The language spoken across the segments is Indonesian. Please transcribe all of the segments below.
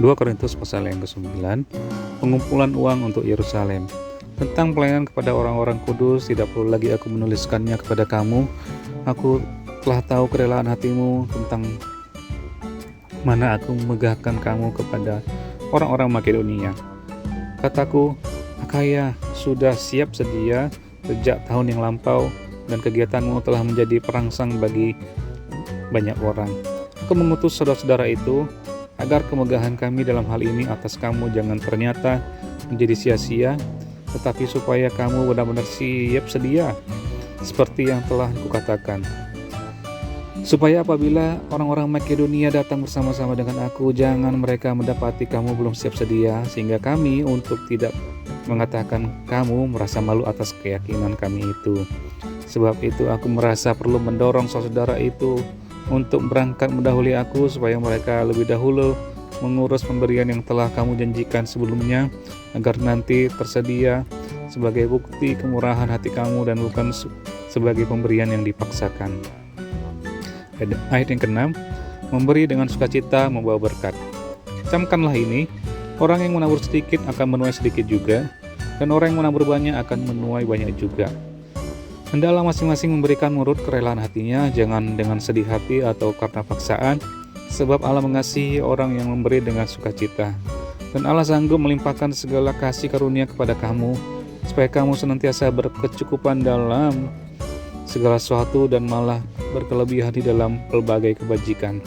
2 Korintus pasal yang ke-9, pengumpulan uang untuk Yerusalem. Tentang pelayanan kepada orang-orang kudus, tidak perlu lagi aku menuliskannya kepada kamu. Aku telah tahu kerelaan hatimu tentang mana aku memegahkan kamu kepada orang-orang Makedonia. Kataku, Akaya sudah siap sedia sejak tahun yang lampau, dan kegiatanmu telah menjadi perangsang bagi banyak orang. Aku mengutus saudara-saudara itu agar kemegahan kami dalam hal ini atas kamu jangan ternyata menjadi sia-sia, tetapi supaya kamu benar-benar siap sedia, seperti yang telah kukatakan. Supaya apabila orang-orang Makedonia datang bersama-sama dengan aku, jangan mereka mendapati kamu belum siap sedia, sehingga kami untuk tidak mengatakan kamu merasa malu atas keyakinan kami itu. Sebab itu aku merasa perlu mendorong saudara itu untuk berangkat mendahului aku, supaya mereka lebih dahulu mengurus pemberian yang telah kamu janjikan sebelumnya, agar nanti tersedia sebagai bukti kemurahan hati kamu dan bukan sebagai pemberian yang dipaksakan. Ayat yang ke-6, memberi dengan sukacita membawa berkat. Camkanlah ini, orang yang menabur sedikit akan menuai sedikit juga, dan orang yang menabur banyak akan menuai banyak juga. Hendaklah masing-masing memberikan menurut kerelaan hatinya, jangan dengan sedih hati atau karena paksaan, sebab Allah mengasihi orang yang memberi dengan sukacita. Dan Allah sanggup melimpahkan segala kasih karunia kepada kamu, supaya kamu senantiasa berkecukupan dalam segala sesuatu dan malah berkelebihan di dalam pelbagai kebajikan.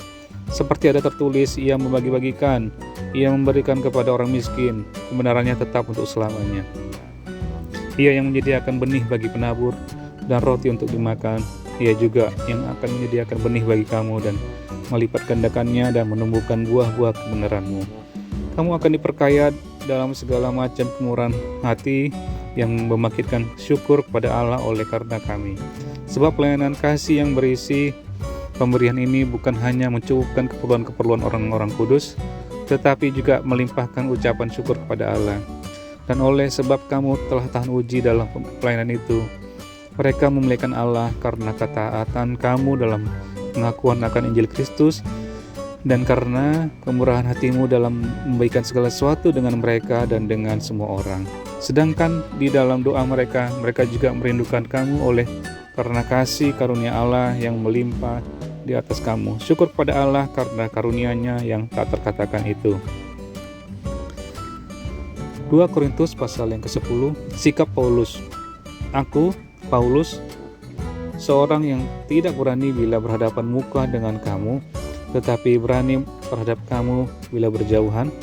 Seperti ada tertulis, ia membagi-bagikan, ia memberikan kepada orang miskin, kebenarannya tetap untuk selamanya. Ia yang menyediakan benih bagi penabur dan roti untuk dimakan, ia juga yang akan menyediakan benih bagi kamu dan melipat gandakannya dan menumbuhkan buah-buah kebenaranmu. Kamu akan diperkaya dalam segala macam kemurahan hati yang membangkitkan syukur kepada Allah oleh karena kami. Sebab pelayanan kasih yang berisi pemberian ini bukan hanya mencukupkan keperluan-keperluan orang-orang kudus, tetapi juga melimpahkan ucapan syukur kepada Allah. Dan oleh sebab kamu telah tahan uji dalam pelayanan itu, mereka memuliakan Allah karena ketaatan kamu dalam pengakuan akan Injil Kristus, dan karena kemurahan hatimu dalam membaikkan segala sesuatu dengan mereka dan dengan semua orang. Sedangkan di dalam doa mereka juga merindukan kamu oleh karena kasih karunia Allah yang melimpah di atas kamu. Syukur kepada Allah karena karunia-Nya yang tak terkatakan itu. 2 Korintus pasal yang ke-10, sikap Paulus. Aku, Paulus, seorang yang tidak berani bila berhadapan muka dengan kamu, tetapi berani terhadap kamu bila berjauhan.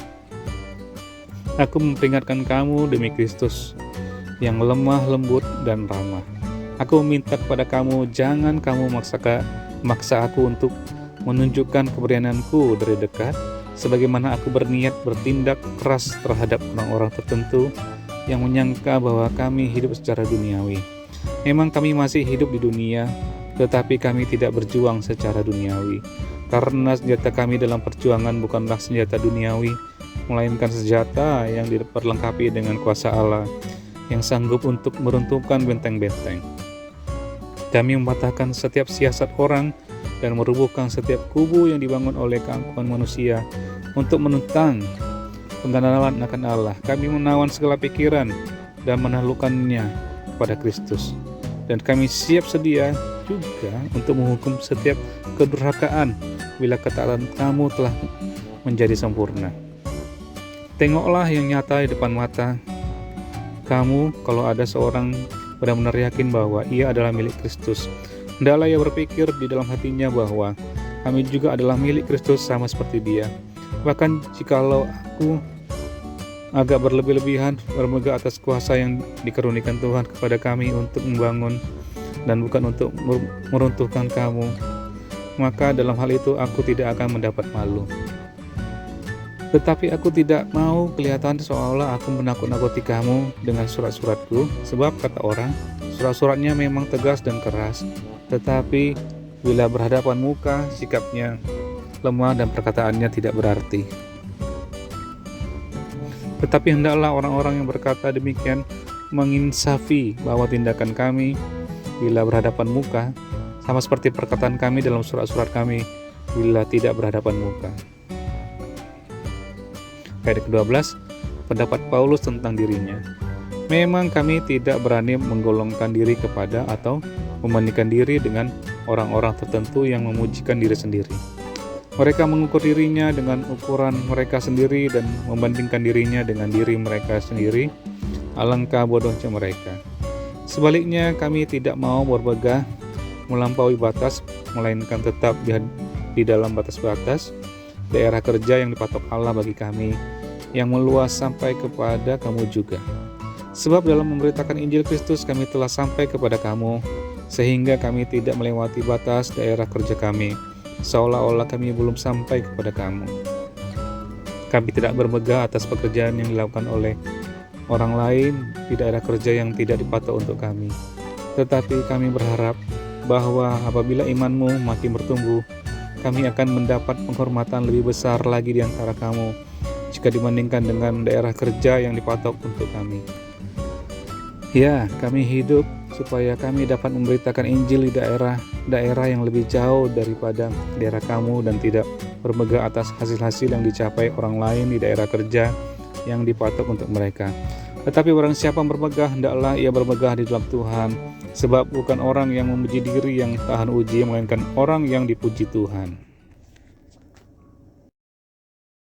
Aku memperingatkan kamu demi Kristus, yang lemah lembut dan ramah. Aku meminta kepada kamu, jangan kamu maksa aku untuk menunjukkan keberanianku dari dekat, sebagaimana aku berniat bertindak keras terhadap orang-orang tertentu yang menyangka bahwa kami hidup secara duniawi. Memang kami masih hidup di dunia, tetapi kami tidak berjuang secara duniawi. Karena senjata kami dalam perjuangan bukanlah senjata duniawi, melainkan senjata yang diperlengkapi dengan kuasa Allah, yang sanggup untuk meruntuhkan benteng-benteng. Kami mematahkan setiap siasat orang dan merubuhkan setiap kubu yang dibangun oleh keangkuhan manusia untuk menentang pengenalan akan Allah. Kami menawan segala pikiran dan menaklukkannya kepada Kristus. Dan kami siap sedia juga untuk menghukum setiap kedurhakaan bila ketaatan kamu telah menjadi sempurna. Tengoklah yang nyata di depan mata kamu, kalau ada seorang benar-benar yakin bahwa ia adalah milik Kristus, hendaklah ia berpikir di dalam hatinya bahwa kami juga adalah milik Kristus sama seperti dia. Bahkan jikalau aku agak berlebih-lebihan bermegah atas kuasa yang dikarunikan Tuhan kepada kami untuk membangun dan bukan untuk meruntuhkan kamu, maka dalam hal itu aku tidak akan mendapat malu. Tetapi aku tidak mau kelihatan seolah-olah aku menakut-nakuti kamu dengan surat-suratku, sebab kata orang, surat-suratnya memang tegas dan keras, tetapi bila berhadapan muka, sikapnya lemah dan perkataannya tidak berarti. Tetapi hendaklah orang-orang yang berkata demikian menginsafi bahwa tindakan kami bila berhadapan muka sama seperti perkataan kami dalam surat-surat kami bila tidak berhadapan muka. Ayat ke-12, pendapat Paulus tentang dirinya. Memang kami tidak berani menggolongkan diri kepada atau membandingkan diri dengan orang-orang tertentu yang memujikan diri sendiri. Mereka mengukur dirinya dengan ukuran mereka sendiri dan membandingkan dirinya dengan diri mereka sendiri. Alangkah bodohnya mereka. Sebaliknya, kami tidak mau bermegah melampaui batas, melainkan tetap di dalam batas-batas daerah kerja yang dipatok Allah bagi kami, yang meluas sampai kepada kamu juga. Sebab dalam memberitakan Injil Kristus kami telah sampai kepada kamu, sehingga kami tidak melewati batas daerah kerja kami, seolah-olah kami belum sampai kepada kamu. Kami tidak bermegah atas pekerjaan yang dilakukan oleh orang lain di daerah kerja yang tidak dipatok untuk kami. Tetapi kami berharap bahwa apabila imanmu makin bertumbuh, kami akan mendapat penghormatan lebih besar lagi di antara kamu jika dibandingkan dengan daerah kerja yang dipatok untuk kami. Ya, kami hidup supaya kami dapat memberitakan Injil di daerah yang lebih jauh daripada daerah kamu dan tidak bermegah atas hasil-hasil yang dicapai orang lain di daerah kerja yang dipatok untuk mereka. Tetapi barang siapa bermegah, hendaklah ia bermegah di dalam Tuhan, sebab bukan orang yang memuji diri yang tahan uji, melainkan orang yang dipuji Tuhan.